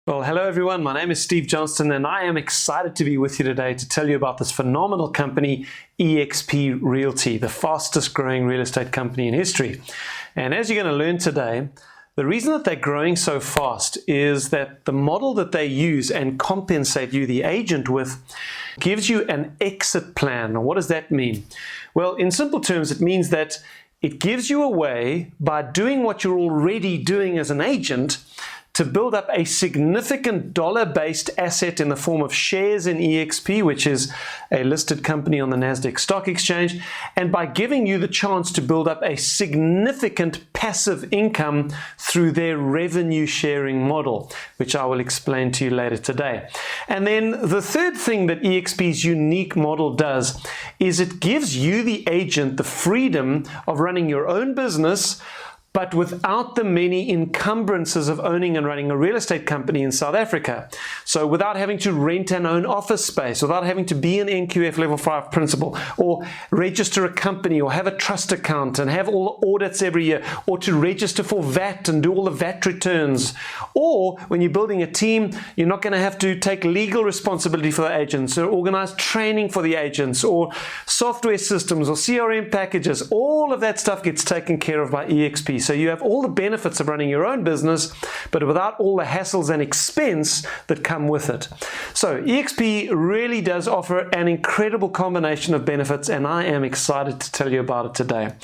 Well, hello everyone. My name is Steve Johnston and I am excited to be with you today to tell you about this phenomenal company, eXp Realty, the fastest growing real estate company in history. And as you're going to learn today, the reason that they're growing so fast is that the model that they use and compensate you, the agent, with gives you an exit plan. Now, what does that mean? Well, in simple terms, it means that it gives you a way, by doing what you're already doing as an agent, to build up a significant dollar-based asset in the form of shares in eXp, which is a listed company on the Nasdaq Stock Exchange, and by giving you the chance to build up a significant passive income through their revenue sharing model, which I will explain to you later today. And then the third thing that eXp's unique model does is it gives you, the agent, the freedom of running your own business, but without the many encumbrances of owning and running a real estate company in South Africa. So without having to rent and own office space, without having to be an NQF level 5 principal, or register a company, or have a trust account and have all the audits every year, or to register for VAT and do all the VAT returns. Or when you're building a team, you're not going to have to take legal responsibility for the agents, or organize training for the agents, or software systems, or CRM packages. All of that stuff gets taken care of by eXp. So you have all the benefits of running your own business, but without all the hassles and expense that come with it. So eXp really does offer an incredible combination of benefits, and I am excited to tell you about it today.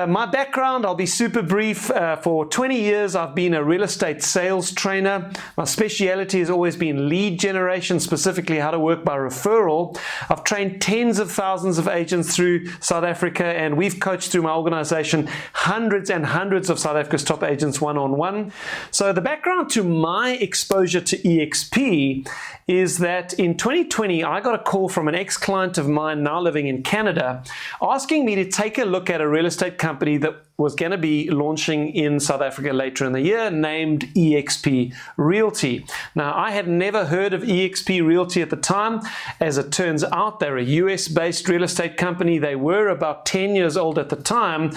My background, I'll be super brief. For 20 years, I've been a real estate sales trainer. My speciality has always been lead generation, specifically how to work by referral. I've trained tens of thousands of agents through South Africa, and we've coached through my organization hundreds and hundreds of South Africa's top agents one-on-one. So the background to my exposure to eXp is that in 2020, I got a call from an ex-client of mine now living in Canada, asking me to take a look at a real estate company that was going to be launching in South Africa later in the year, named eXp Realty. Now, I had never heard of eXp Realty at the time. As it turns out, they're a US-based real estate company. They were about 10 years old at the time.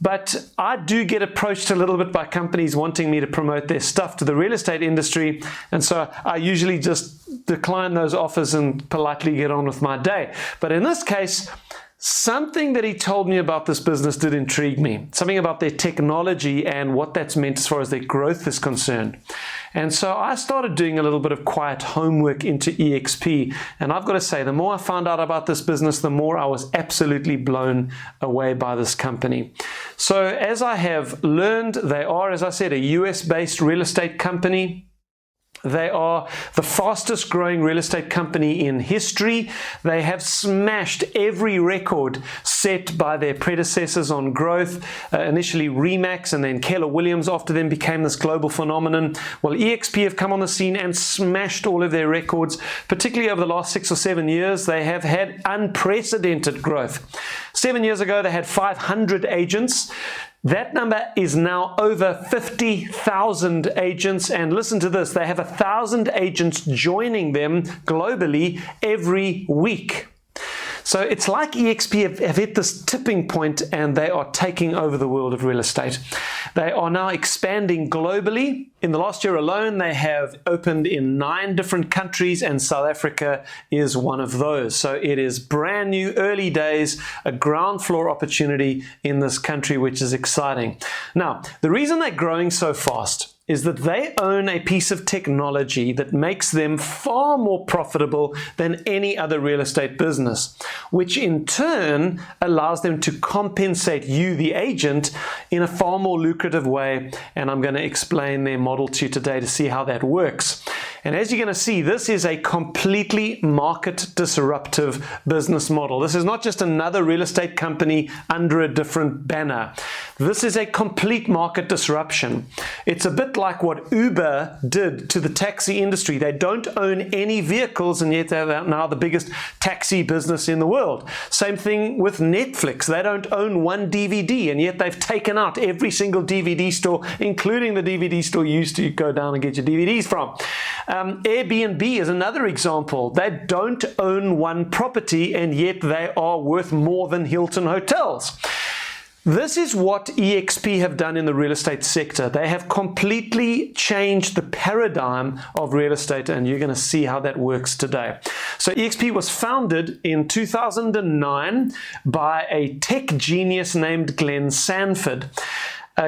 But I do get approached a little bit by companies wanting me to promote their stuff to the real estate industry, and so I usually just decline those offers and politely get on with my day. But in this case, something that he told me about this business did intrigue me. Something about their technology and what that's meant as far as their growth is concerned. And so I started doing a little bit of quiet homework into eXp. And I've got to say, the more I found out about this business, the more I was absolutely blown away by this company. So as I have learned, they are, as I said, a US-based real estate company. They are the fastest growing real estate company in history. They have smashed every record set by their predecessors on growth. Initially Remax and then Keller Williams after them became this global phenomenon. Well, eXp have come on the scene and smashed all of their records, particularly over the last 6 or 7 years. They have had unprecedented growth. 7 years ago, they had 500 agents. That number is now over 50,000 agents, and listen to this, they have 1,000 agents joining them globally every week. So it's like eXp have hit this tipping point and they are taking over the world of real estate. They are now expanding globally. In the last year alone, they have opened in 9 different countries, and South Africa is one of those. So it is brand new, early days, a ground floor opportunity in this country, which is exciting. Now, the reason they're growing so fast is that they own a piece of technology that makes them far more profitable than any other real estate business, which in turn allows them to compensate you, the agent, in a far more lucrative way. And I'm going to explain their model to you today to see how that works. And as you're going to see, this is a completely market disruptive business model. This is not just another real estate company under a different banner. This is a complete market disruption. It's a bit like what Uber did to the taxi industry. They don't own any vehicles, and yet they're now the biggest taxi business in the world. Same thing with Netflix. They don't own one DVD, and yet they've taken out every single DVD store, including the DVD store you used to go down and get your DVDs from. Airbnb is another example. They don't own one property, and yet they are worth more than Hilton hotels. This is what eXp have done in the real estate sector. They have completely changed the paradigm of real estate, and you're going to see how that works today. So eXp was founded in 2009 by a tech genius named Glenn Sanford.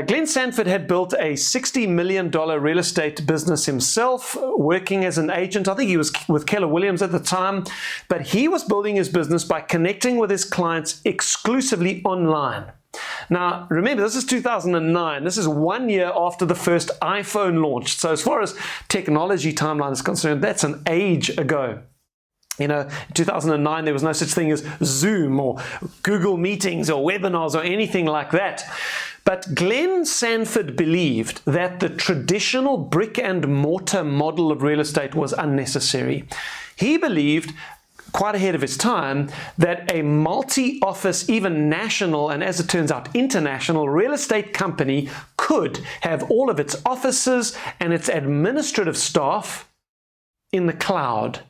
Glenn Sanford had built a $60 million real estate business himself, working as an agent. I think he was with Keller Williams at the time, but he was building his business by connecting with his clients exclusively online. Now, remember, this is 2009. This is 1 year after the first iPhone launched. So as far as technology timeline is concerned, that's an age ago. You know, in 2009, there was no such thing as Zoom or Google Meetings or webinars or anything like that. But Glenn Sanford believed that the traditional brick and mortar model of real estate was unnecessary. He believed, quite ahead of his time, that a multi-office, even national, and as it turns out, international real estate company could have all of its offices and its administrative staff in the cloud.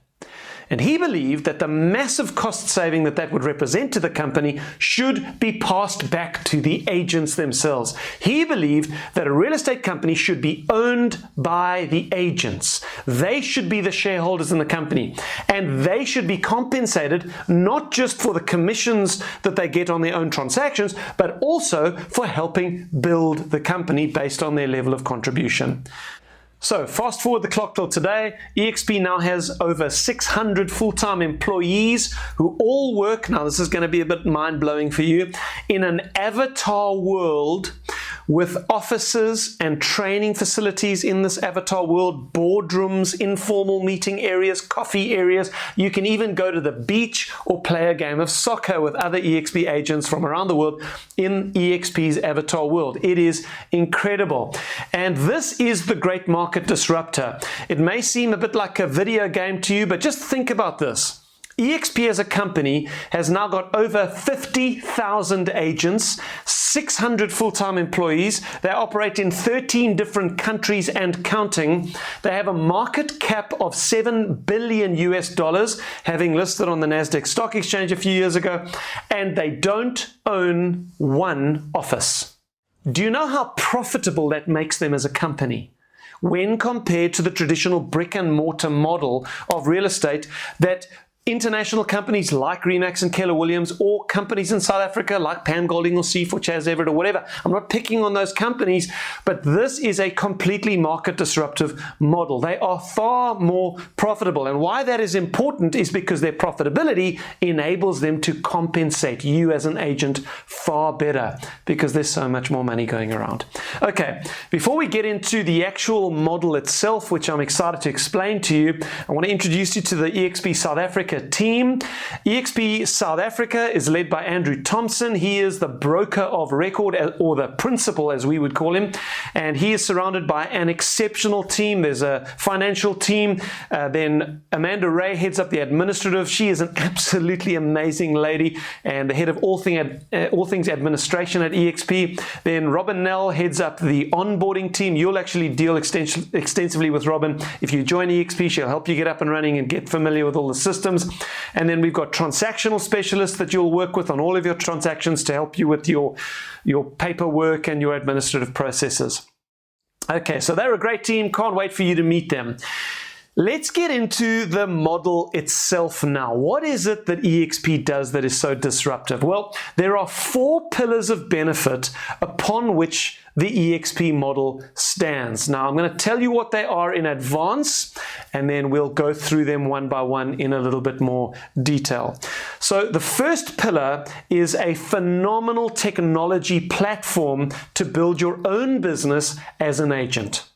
And he believed that the massive cost saving that would represent to the company should be passed back to the agents themselves. He believed that a real estate company should be owned by the agents. They should be the shareholders in the company, and they should be compensated not just for the commissions that they get on their own transactions, but also for helping build the company based on their level of contribution. So fast forward the clock till today, eXp now has over 600 full-time employees who all work, now this is going to be a bit mind-blowing for you, in an avatar world with offices and training facilities in this avatar world, boardrooms, informal meeting areas, coffee areas. You can even go to the beach or play a game of soccer with other eXp agents from around the world in eXp's avatar world. It is incredible. And this is the great market disruptor. It may seem a bit like a video game to you, but just think about this. eXp as a company has now got over 50,000 agents, 600 full-time employees. They operate in 13 different countries and counting. They have a market cap of $7 billion US, having listed on the Nasdaq Stock Exchange a few years ago, and they don't own one office. Do you know how profitable that makes them as a company when compared to the traditional brick and mortar model of real estate that international companies like Remax and Keller Williams, or companies in South Africa like Pam Golding or C for Chaz Everett or whatever? I'm not picking on those companies, but this is a completely market disruptive model. They are far more profitable, and why that is important is because their profitability enables them to compensate you as an agent far better because there's so much more money going around. Okay, before we get into the actual model itself, which I'm excited to explain to you, I want to introduce you to the eXp South Africa team. eXp South Africa is led by Andrew Thompson. He is the broker of record, or the principal as we would call him, and he is surrounded by an exceptional team. There's a financial team. Then Amanda Ray heads up the administrative. She is an absolutely amazing lady and the head of all things administration at eXp. Then Robin Nell heads up the onboarding team. You'll actually deal extensively with Robin. If you join eXp, she'll help you get up and running and get familiar with all the systems. And then we've got transactional specialists that you'll work with on all of your transactions to help you with your paperwork and your administrative processes. Okay, so they're a great team. Can't wait for you to meet them. Let's get into the model itself now. What is it that eXp does that is so disruptive? Well, there are 4 pillars of benefit upon which the eXp model stands. Now, I'm going to tell you what they are in advance, and then we'll go through them one by one in a little bit more detail. So the first pillar is a phenomenal technology platform to build your own business as an agent.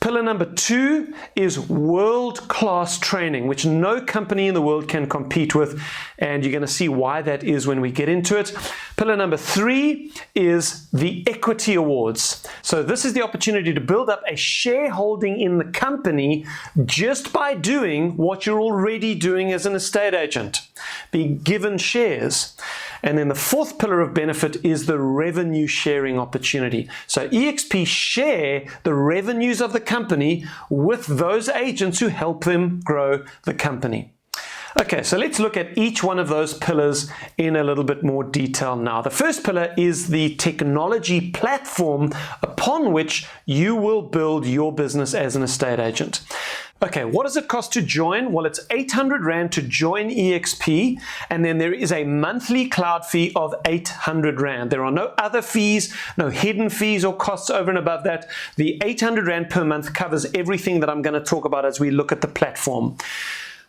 Pillar number 2 is world-class training, which no company in the world can compete with, and you're going to see why that is when we get into it. Pillar number 3 is the equity awards. So this is the opportunity to build up a shareholding in the company just by doing what you're already doing as an estate agent. Be given shares. And then the 4th pillar of benefit is the revenue sharing opportunity. So eXp share the revenues of the company with those agents who help them grow the company. Okay, so let's look at each one of those pillars in a little bit more detail now. The first pillar is the technology platform upon which you will build your business as an estate agent. Okay, what does it cost to join? Well, it's 800 Rand to join eXp, and then there is a monthly cloud fee of 800 Rand. There are no other fees, no hidden fees or costs over and above that. The 800 Rand per month covers everything that I'm going to talk about as we look at the platform.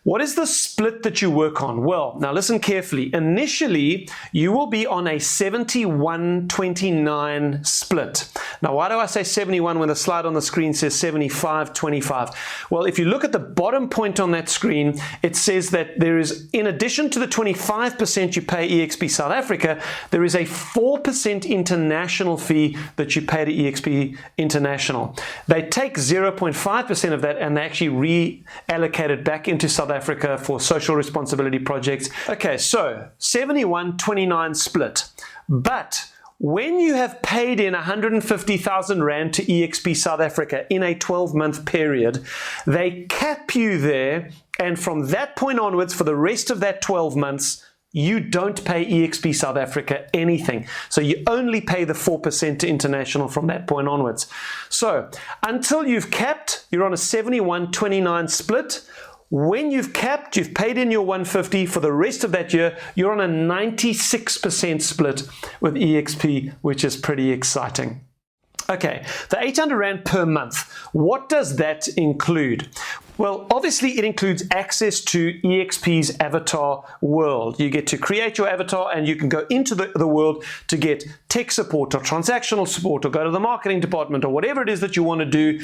What is the split that you work on? Well, now listen carefully. Initially, you will be on a 71-29 split. Now, why do I say 71 when the slide on the screen says 75-25? Well, if you look at the bottom point on that screen, it says that there is, in addition to the 25% you pay eXp South Africa, there is a 4% international fee that you pay to eXp International. They take 0.5% of that and they actually reallocate it back into South Africa for social responsibility projects. Okay, so 71-29 split. But when you have paid in 150,000 Rand to eXp South Africa in a 12-month period, they cap you there, and from that point onwards, for the rest of that 12 months, you don't pay eXp South Africa anything. So you only pay the 4% to international from that point onwards. So until you've capped, you're on a 71-29 split. When you've capped, you've paid in your 150 for the rest of that year, you're on a 96% split with eXp, which is pretty exciting. Okay, the 800 Rand per month, what does that include? Well, obviously it includes access to eXp's avatar world. You get to create your avatar and you can go into the world to get tech support or transactional support or go to the marketing department or whatever it is that you want to do.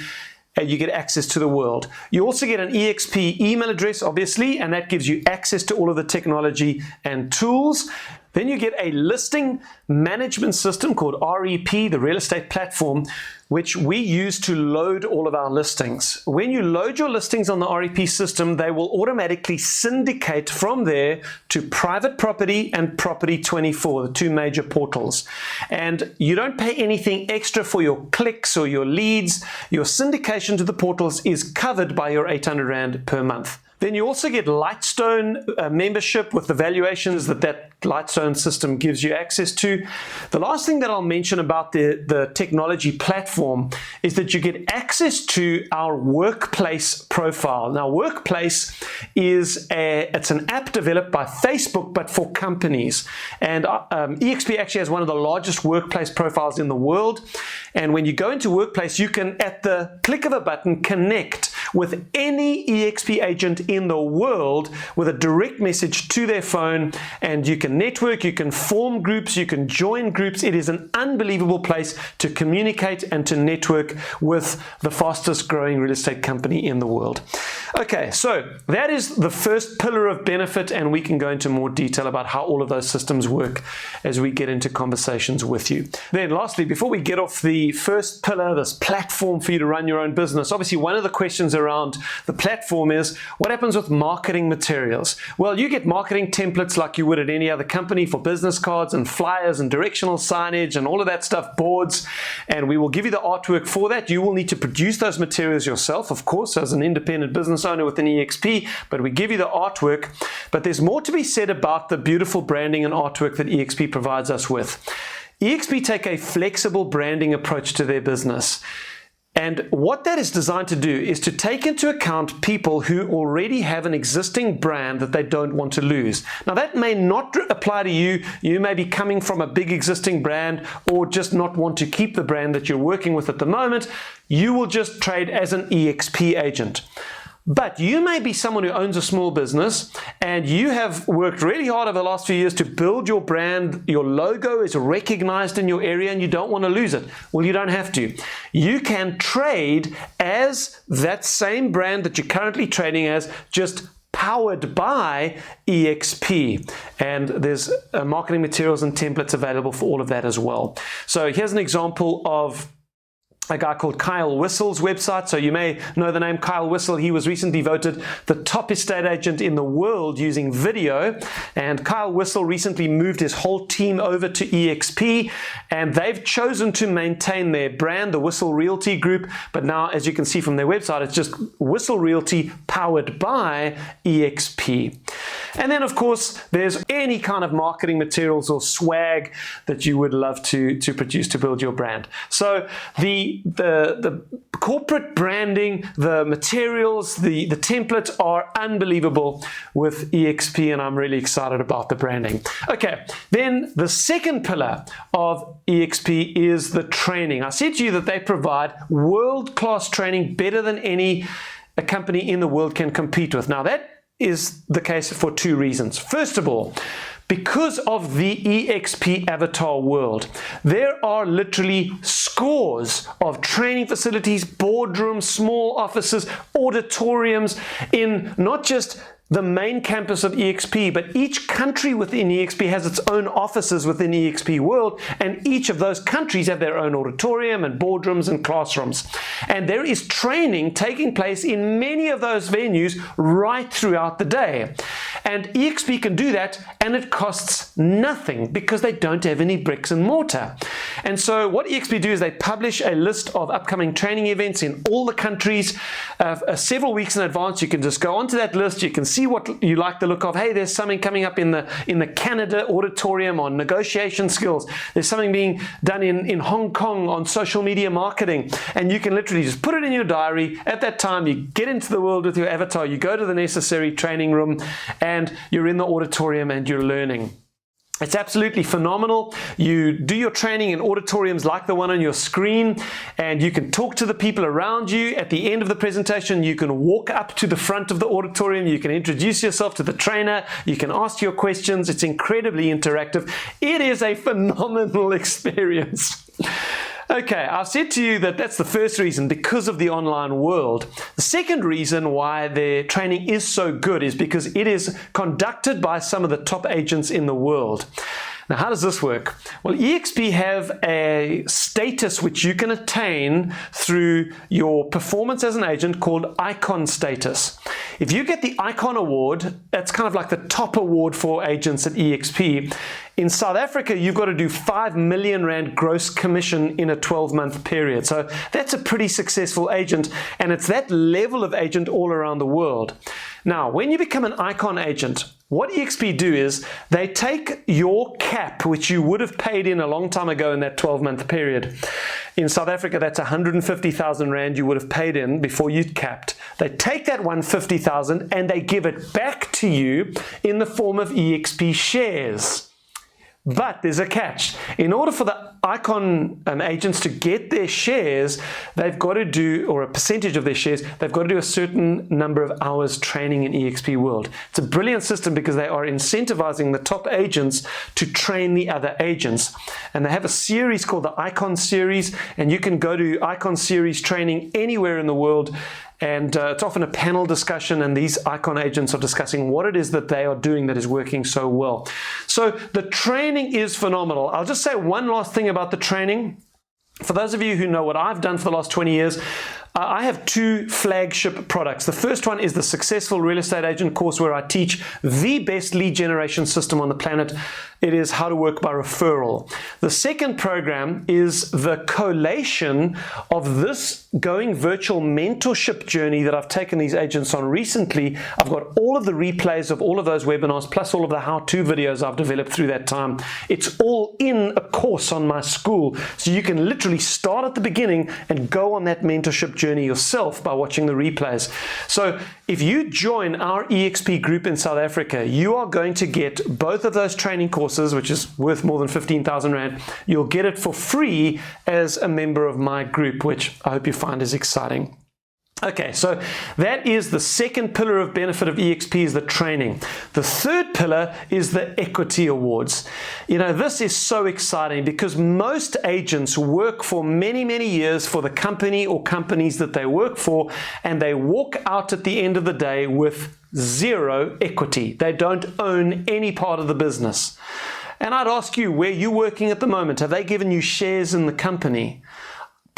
And you get access to the world. You also get an eXp email address, obviously, and that gives you access to all of the technology and tools. Then you get a listing management system called REP, the real estate platform, which we use to load all of our listings. When you load your listings on the REP system, they will automatically syndicate from there to Private Property and Property 24, the two major portals. And you don't pay anything extra for your clicks or your leads. Your syndication to the portals is covered by your 800 Rand per month. Then you also get Lightstone membership with the valuations that Lightstone system gives you access to. The last thing that I'll mention about the technology platform is that you get access to our workplace profile. Now, Workplace is it's an app developed by Facebook, but for companies. And eXp actually has one of the largest workplace profiles in the world. And when you go into Workplace, you can, at the click of a button, connect with any eXp agent in the world with a direct message to their phone, and you can network, you can form groups, you can join groups. It is an unbelievable place to communicate and to network with the fastest growing real estate company in the world. Okay, so that is the first pillar of benefit, and we can go into more detail about how all of those systems work as we get into conversations with you. Then lastly, before we get off the first pillar, this platform for you to run your own business, obviously one of the questions around the platform is, what happens with marketing materials? Well, you get marketing templates like you would at any other company for business cards and flyers and directional signage and all of that stuff, boards, and we will give you the artwork for that. You will need to produce those materials yourself, of course, as an independent business owner within eXp, but we give you the artwork. But there's more to be said about the beautiful branding and artwork that eXp provides us with. eXp take a flexible branding approach to their business. And what that is designed to do is to take into account people who already have an existing brand that they don't want to lose. Now, that may not apply to you. You may be coming from a big existing brand or just not want to keep the brand that you're working with at the moment. You will just trade as an eXp agent. But you may be someone who owns a small business and you have worked really hard over the last few years to build your brand. Your logo is recognized in your area and you don't want to lose it. Well, you don't have to. You can trade as that same brand that you're currently trading as, just powered by eXp, and there's marketing materials and templates available for all of that as well. So here's an example of a guy called Kyle Whistle's website. So you may know the name Kyle Whistle. He was recently voted the top estate agent in the world using video. And Kyle Whistle recently moved his whole team over to eXp, and they've chosen to maintain their brand, the Whistle Realty Group. But now, as you can see from their website, it's just Whistle Realty powered by eXp. And then, of course, there's any kind of marketing materials or swag that you would love to produce to build your brand. So the corporate branding, the materials, the templates are unbelievable with eXp, and I'm really excited about the branding. Okay, then the second pillar of eXp is the training. I said to you that they provide world-class training, better than any company in the world can compete with. Now, that is the case for two reasons. First of all, because of the eXp avatar world, there are literally scores of training facilities, boardrooms, small offices, auditoriums in not just the main campus of eXp, but each country within eXp has its own offices within eXp world, and each of those countries have their own auditorium and boardrooms and classrooms. And there is training taking place in many of those venues right throughout the day. And eXp can do that, and it costs nothing because they don't have any bricks and mortar. And so what eXp do is they publish a list of upcoming training events in all the countries several weeks in advance. You can just go onto that list, you can see what you like the look of. Hey, there's something coming up in the Canada auditorium on negotiation skills. There's something being done in Hong Kong on social media marketing. And you can literally just put it in your diary. At that time, you get into the world with your avatar, you go to the necessary training room, and you're in the auditorium and you're learning. It's absolutely phenomenal. You do your training in auditoriums like the one on your screen, and you can talk to the people around you. At the end of the presentation, you can walk up to the front of the auditorium. You can introduce yourself to the trainer. You can ask your questions. It's incredibly interactive. It is a phenomenal experience. Okay, I've said to you that that's the first reason, because of the online world. The second reason why their training is so good is because it is conducted by some of the top agents in the world. Now, how does this work? Well, eXp have a status which you can attain through your performance as an agent called Icon status. If you get the Icon award, that's kind of like the top award for agents at eXp. In South Africa, you've got to do 5 million Rand gross commission in a 12-month period. So that's a pretty successful agent, and it's that level of agent all around the world. Now, when you become an Icon agent, what eXp do is they take your cap, which you would have paid in a long time ago in that 12-month period. In South Africa, that's 150,000 Rand you would have paid in before you capped. They take that 150,000 and they give it back to you in the form of eXp shares. But there's a catch. In order for the Icon agents to get their shares, they've got to do, or a percentage of their shares, they've got to do a certain number of hours training in eXp World. It's a brilliant system because they are incentivizing the top agents to train the other agents. And they have a series called the Icon Series, and you can go to Icon Series training anywhere in the world. And it's often a panel discussion, and these Icon agents are discussing what it is that they are doing that is working so well. So the training is phenomenal. I'll just say one last thing about the training. For those of you who know what I've done for the last 20 years, I have two flagship products. The first one is the Successful Real Estate Agent course, where I teach the best lead generation system on the planet. It is how to work by referral. The second program is the collation of this going virtual mentorship journey that I've taken these agents on recently. I've got all of the replays of all of those webinars, plus all of the how-to videos I've developed through that time. It's all in a course on my school, so you can literally start at the beginning and go on that mentorship journey yourself by watching the replays. So if you join our eXp group in South Africa, you are going to get both of those training courses, which is worth more than 15,000 Rand. You'll get it for free as a member of my group, which I hope you find is exciting. Okay, so that is the second pillar of benefit of eXp, is the training. The third pillar is the equity awards. You know, this is so exciting because most agents work for many, many years for the company or companies that they work for, and they walk out at the end of the day with zero equity. They don't own any part of the business. And I'd ask you, where you're working at the moment, have they given you shares in the company?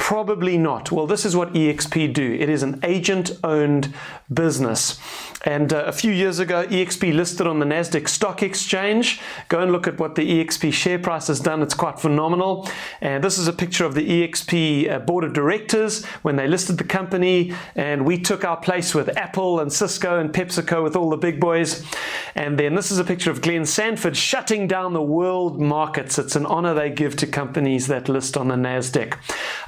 Probably not. Well, this is what eXp do. It is an agent-owned business. And a few years ago, eXp listed on the Nasdaq Stock Exchange. Go and look at what the eXp share price has done. It's quite phenomenal. And this is a picture of the eXp board of directors when they listed the company. And we took our place with Apple and Cisco and PepsiCo, with all the big boys. And then this is a picture of Glenn Sanford shutting down the world markets. It's an honor they give to companies that list on the Nasdaq.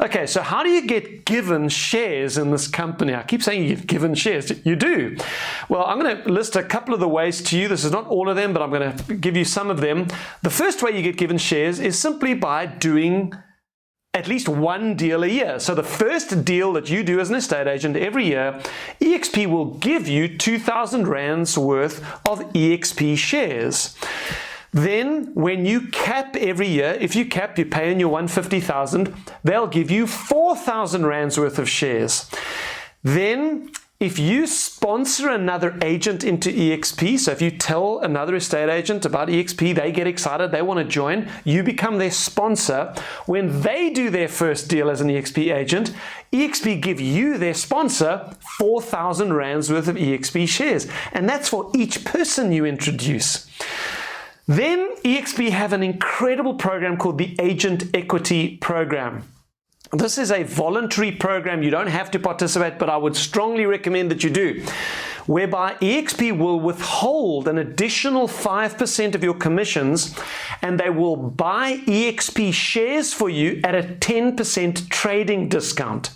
Okay, so how do you get given shares in this company? I keep saying you get given shares. You do. Well, I'm going to list a couple of the ways to you. This is not all of them, but I'm going to give you some of them. The first way you get given shares is simply by doing at least one deal a year. So the first deal that you do as an estate agent every year, eXp will give you 2,000 Rands worth of eXp shares. Then when you cap every year, if you cap, you pay in your 150,000, they'll give you 4,000 Rands worth of shares. Then if you sponsor another agent into eXp, so if you tell another estate agent about eXp, they get excited, they want to join, you become their sponsor. When they do their first deal as an eXp agent, eXp give you, their sponsor, 4,000 Rands worth of eXp shares. And that's for each person you introduce. Then eXp have an incredible program called the Agent Equity Program. This is a voluntary program. You don't have to participate, but I would strongly recommend that you do, whereby eXp will withhold an additional 5% of your commissions, and they will buy eXp shares for you at a 10% trading discount.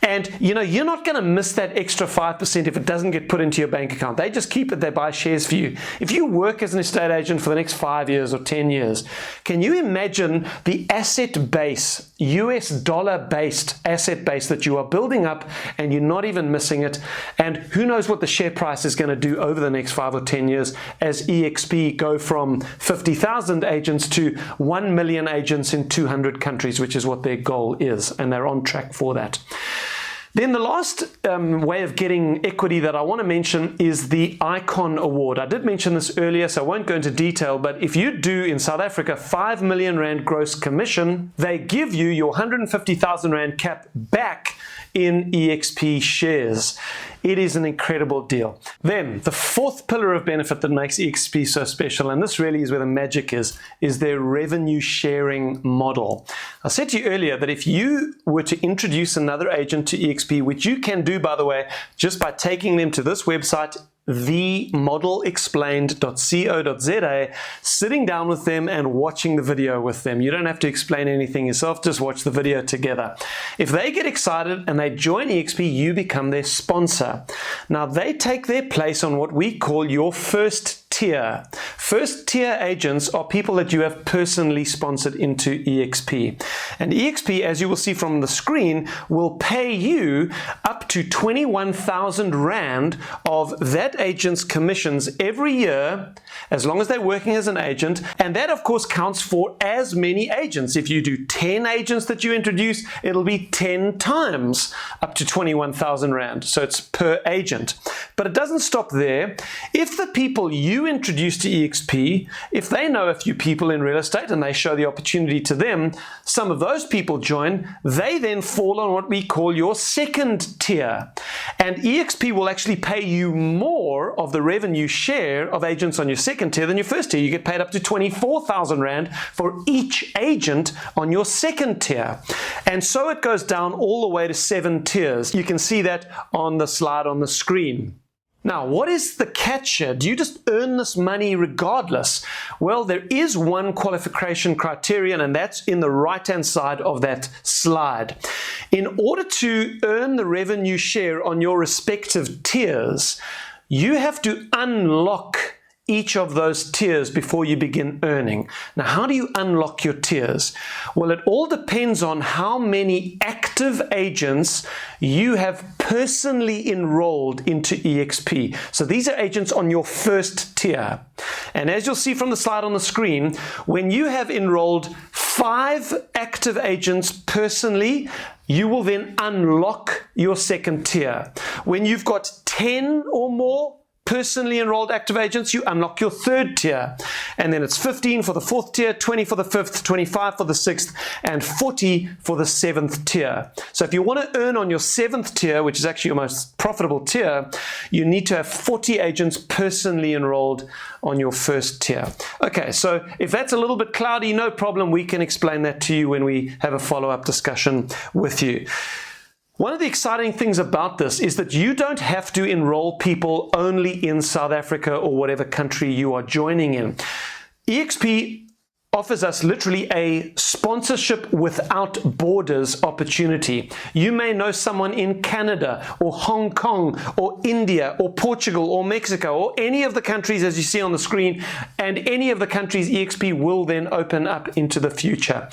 And you know, you're not going to miss that extra 5% if it doesn't get put into your bank account. They just keep it, they buy shares for you. If you work as an estate agent for the next 5 years or 10 years, can you imagine the asset base, US dollar based asset base that you are building up, and you're not even missing it? And who knows what the share price is going to do over the next 5 or 10 years as eXp go from 50,000 agents to 1 million agents in 200 countries, which is what their goal is, and they're on track for that. Then the last way of getting equity that I want to mention is the Icon Award. I did mention this earlier, so I won't go into detail, but if you do in South Africa 5 million Rand gross commission, they give you your 150,000 Rand cap back in eXp shares. It is an incredible deal. Then the fourth pillar of benefit that makes eXp so special, and this really is where the magic is their revenue sharing model. I said to you earlier that if you were to introduce another agent to eXp, which you can do, by the way, just by taking them to this website, themodelexplained.co.za, sitting down with them and watching the video with them. You don't have to explain anything yourself, just watch the video together. If they get excited and they join eXp, you become their sponsor. Now they take their place on what we call your first tier. First tier agents are people that you have personally sponsored into eXp. And eXp, as you will see from the screen, will pay you up to 21,000 Rand of that agent's commissions every year, as long as they're working as an agent. And that, of course, counts for as many agents. If you do 10 agents that you introduce, it'll be 10 times up to 21,000 Rand. So it's per agent. But it doesn't stop there. If the people you introduce to eXp, if they know a few people in real estate and they show the opportunity to them, some of those people join, they then fall on what we call your second tier. And eXp will actually pay you more of the revenue share of agents on your second tier than your first tier. You get paid up to 24,000 Rand for each agent on your second tier. And so it goes down all the way to 7 tiers. You can see that on the slide on the screen. Now, what is the catch here? Do you just earn this money regardless? Well, there is one qualification criterion, and that's in the right-hand side of that slide. In order to earn the revenue share on your respective tiers, you have to unlock each of those tiers before you begin earning. Now, how do you unlock your tiers? Well, it all depends on how many active agents you have personally enrolled into eXp. So these are agents on your first tier. And as you'll see from the slide on the screen, when you have enrolled 5 active agents personally, you will then unlock your second tier. When you've got 10 or more personally enrolled active agents, you unlock your third tier. And then it's 15 for the fourth tier, 20 for the fifth, 25 for the sixth, and 40 for the seventh tier. So if you want to earn on your seventh tier, which is actually your most profitable tier, you need to have 40 agents personally enrolled on your first tier. Okay, so if that's a little bit cloudy, no problem. We can explain that to you when we have a follow-up discussion with you. One of the exciting things about this is that you don't have to enroll people only in South Africa or whatever country you are joining in. eXp offers us literally a sponsorship without borders opportunity. You may know someone in Canada or Hong Kong or India or Portugal or Mexico or any of the countries as you see on the screen, and any of the countries eXp will then open up into the future.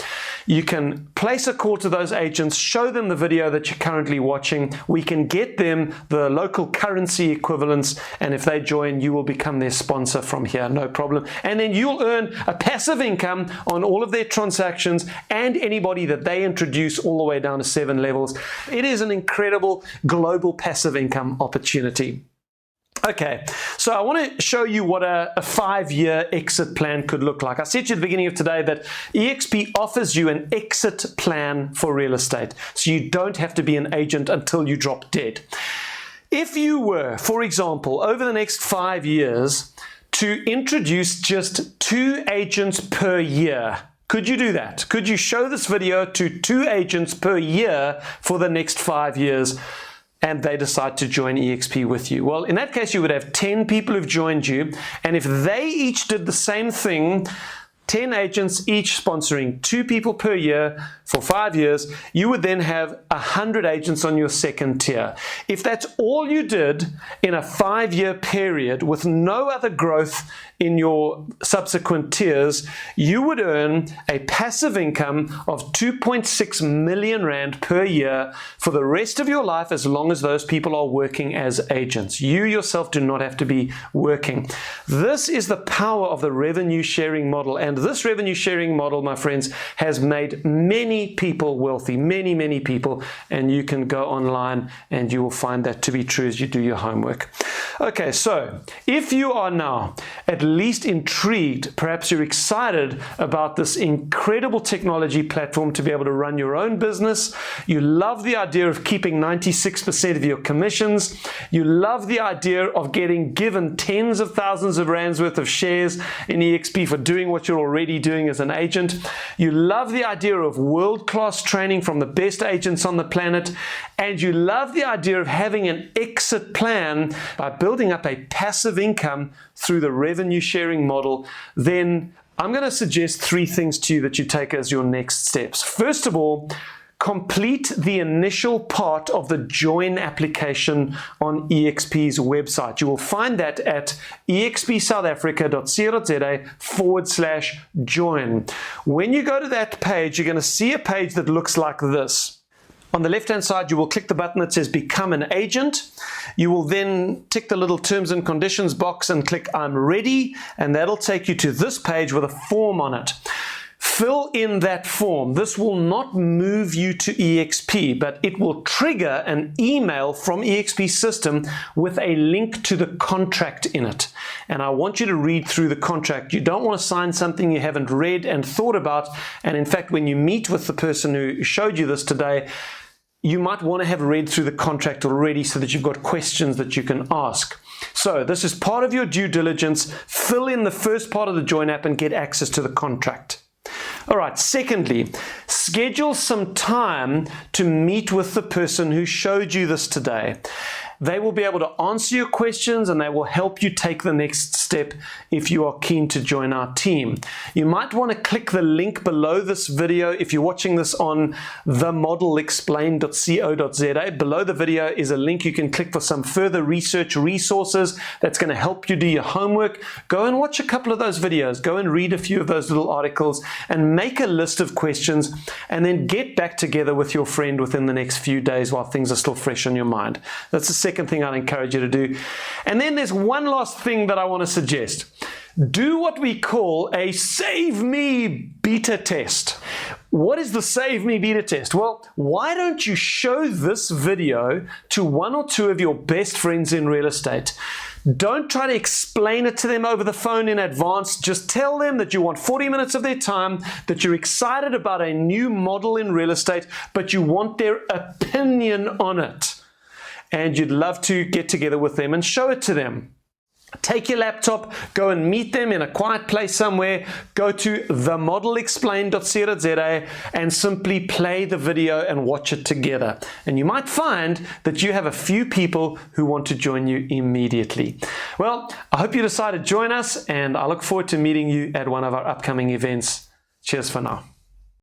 You can place a call to those agents, show them the video that you're currently watching. We can get them the local currency equivalents, and if they join, you will become their sponsor from here, no problem. And then you'll earn a passive income on all of their transactions and anybody that they introduce all the way down to 7 levels. It is an incredible global passive income opportunity. Okay, so I want to show you what a 5-year exit plan could look like. I said to you at the beginning of today that eXp offers you an exit plan for real estate, so you don't have to be an agent until you drop dead. If you were, for example, over the next 5 years, to introduce just 2 agents per year, could you do that? Could you show this video to 2 agents per year for the next 5 years, and they decide to join eXp with you? Well, in that case, you would have 10 people who've joined you, and if they each did the same thing, 10 agents each sponsoring 2 people per year for 5 years, you would then have 100 agents on your second tier. If that's all you did in a 5-year period with no other growth in your subsequent tiers, you would earn a passive income of 2.6 million Rand per year for the rest of your life, as long as those people are working as agents. You yourself do not have to be working. This is the power of the revenue sharing model, and this revenue sharing model, my friends, has made many people wealthy, many people, and you can go online and you will find that to be true as you do your homework. Okay, so if you are now at least intrigued, perhaps you're excited about this incredible technology platform to be able to run your own business, you love the idea of keeping 96% of your commissions, you love the idea of getting given tens of thousands of rands worth of shares in eXp for doing what you're already doing as an agent, you love the idea of world-class training from the best agents on the planet, and you love the idea of having an exit plan by building up a passive income through the revenue sharing model, then I'm going to suggest 3 things to you that you take as your next steps. First of all, complete the initial part of the join application on eXp's website. You will find that at expsouthafrica.co.za/join. When you go to that page, you're going to see a page that looks like this. On the left-hand side, you will click the button that says Become an Agent. You will then tick the little Terms and Conditions box and click I'm ready, and that'll take you to this page with a form on it. Fill in that form. This will not move you to eXp, but it will trigger an email from eXp's system with a link to the contract in it. And I want you to read through the contract. You don't want to sign something you haven't read and thought about. And in fact, when you meet with the person who showed you this today, you might want to have read through the contract already so that you've got questions that you can ask. So this is part of your due diligence. Fill in the first part of the Join app and get access to the contract. All right, secondly, schedule some time to meet with the person who showed you this today. They will be able to answer your questions and they will help you take the next step if you are keen to join our team. You might want to click the link below this video if you're watching this on themodelexplained.co.za. Below the video is a link you can click for some further research resources that's going to help you do your homework. Go and watch a couple of those videos. Go and read a few of those little articles and make a list of questions, and then get back together with your friend within the next few days while things are still fresh on your mind. That's the second thing I'd encourage you to do. And then there's one last thing that I want to suggest. Do what we call a save me beta test. what is the Save Me beta test? Well, why don't you show this video to one or two of your best friends in real estate? Don't try to explain it to them over the phone in advance. Just tell them that you want 40 minutes of their time, that you're excited about a new model in real estate, but you want their opinion on it. And you'd love to get together with them and show it to them. Take your laptop, go and meet them in a quiet place somewhere, go to themodelexplained.co.za and simply play the video and watch it together. And you might find that you have a few people who want to join you immediately. Well, I hope you decide to join us, and I look forward to meeting you at one of our upcoming events. Cheers for now.